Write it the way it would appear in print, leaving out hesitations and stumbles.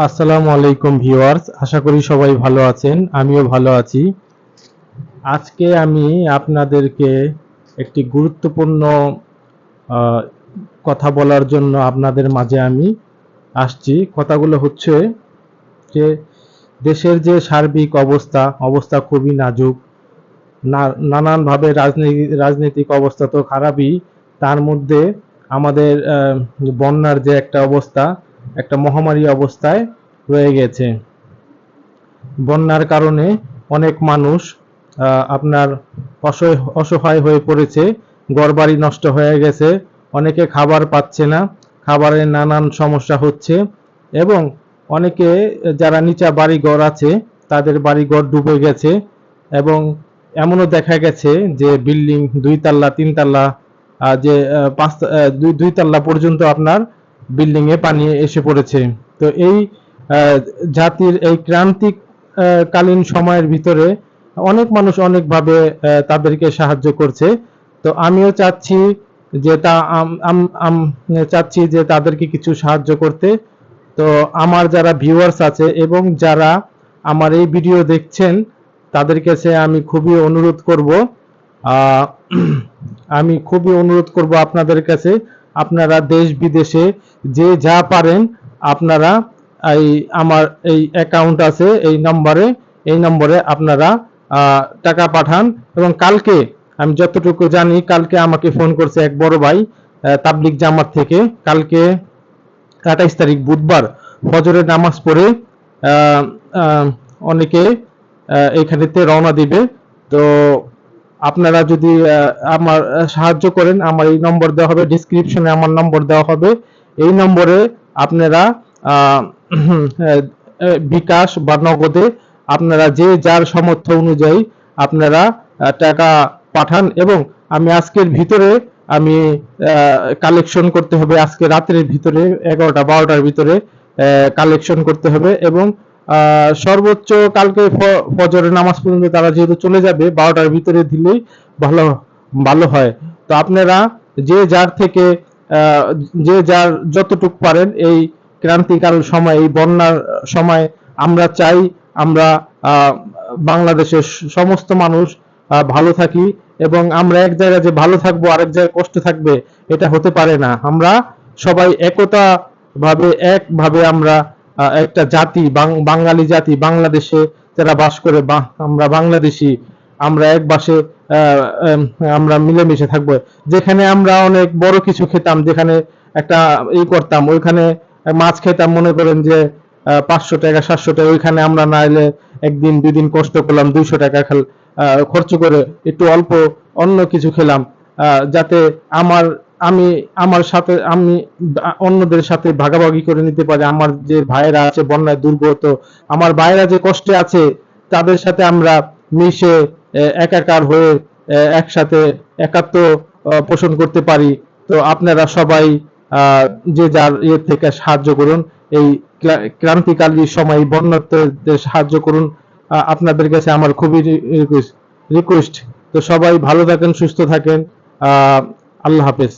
আসসালামু আলাইকুম ভিউয়ার্স, আশা করি সবাই ভালো আছেন। আমিও ভালো আছি। আজকে আমি আপনাদেরকে একটি গুরুত্বপূর্ণ আহ, কথা বলার জন্য আপনাদের মাঝে আমি আসছি। কথাগুলো হচ্ছে যে দেশের যে সার্বিক অবস্থা খুবই নাজুক। নানানভাবে রাজনৈতিক অবস্থা তো খারাপই, তার মধ্যে আমাদের বন্যার যে একটা অবস্থা, একটা মহামারী অবস্থায় রয়ে গেছে। বন্যার কারণে অনেক মানুষ আপনার অসহায় হয়ে পড়েছে, ঘরবাড়ি নষ্ট হয়ে গেছে, অনেকে খাবার পাচ্ছে না, খাবারের নানান সমস্যা হচ্ছে এবং অনেকে যারা নিচা বাড়িঘর আছে তাদের বাড়িঘর ডুবে গেছে এবং এমনও দেখা গেছে যে বিল্ডিং 2 তলা 3 তলা যে 5 2 তলা পর্যন্ত আপনার বিল্ডিং এ পানি এসে পড়েছে। তো এই জাতির এই ক্রান্তিক কালীন সময়ের ভিতরে অনেক মানুষ অনেকভাবে তাদেরকে সাহায্য করছে। তো আমিও চাচ্ছি যে চাচ্ছি যে তাদেরকে কিছু সাহায্য করতে। তো আমার যারা ভিউয়ার্স আছে এবং যারা আমার এই ভিডিও দেখছেন তাদের কাছে আমি খুবই অনুরোধ করব, আহ, আমি খুবই অনুরোধ করব আপনাদের কাছে, আপনারা দেশ বিদেশে যে যা পারেন আপনারা এই আমার এই অ্যাকাউন্ট আছে এই নম্বরে আপনারা টাকা পাঠান। এবং কালকে আমি যতটুকু জানি কালকে আমাকে ফোন করছে এক বড় ভাই তাবলিগ জামাত থেকে। কালকে 28 তারিখ বুধবার ফজরের নামাজ পড়ে আহ, আহ, অনেকে এইখানেতে রওনা দিবে। তো আপনারা যদি আমার সাহায্য করেন, আমার এই নম্বর দেওয়া হবে, ডিসক্রিপশনে আমার নম্বর দেওয়া হবে। এই নম্বরে আপনারা আহ, বিকাশ বা নগদে আপনারা যে যার সামর্থ্য অনুযায়ী আপনারা টাকা পাঠান। এবং আমি আজকের ভিতরে আমি কালেকশন করতে হবে, আজকে রাতের ভিতরে 11টা-12টার ভিতরে কালেকশন করতে হবে এবং সর্বোচ্চ কালকে ফজরের নামাজ পর্যন্ত তারা যেহেতু চলে যাবে 12টার ভিতরে দিলেই ভালো ভালো হয়। তো আপনারা যে যার থেকে যে যার যতটুক পারেন এই ক্রান্তিকাল সময়, এই বন্যার সময় আমরা চাই আমরা বাংলাদেশের সমস্ত মানুষ ভালো থাকি এবং আমরা এক জায়গায় যে ভালো থাকবো আরেক জায়গায় কষ্ট থাকবে এটা হতে পারে না। আমরা সবাই একভাবে আমরা একটা জাতি, বাঙালি জাতি, বাংলাদেশে যারা বাস করে আমরা বাংলাদেশি, আমরা এক বাসে আমরা মিলেমিশে থাকবো। যেখানে আমরা অনেক বড় কিছু খেতাম, যেখানে একটা করতাম, ওইখানে মাছ খেতাম, মনে করেন যে 500 টাকা 700 টাকা, ওইখানে আমরা না এলে একদিন 2 দিন কষ্ট করলাম, 200 টাকা খরচ করে একটু অল্প অন্য কিছু খেলাম, যাতে আমি আমার সাথে আমি অন্যদের সাথে ভাগাভাগি করে নিতে পারি। আমার যে ভাইয়েরা আছে বন্যায় দুর্গত, আমার ভাইয়েরা যে কষ্টে আছে তাদের সাথে আমরা মিশে একাকার হয়ে একসাথে একাত্ম পোষণ করতে পারি। তো আপনারা সবাই যে যার থেকে সাহায্য করুন, এই ক্রান্তিকালী সময় বন্যার্থদের সাহায্য করুন। আপনাদের কাছে আমার খুবই রিকোয়েস্ট। তো সবাই ভালো থাকেন, সুস্থ থাকেন। আল্লাহ হাফেজ।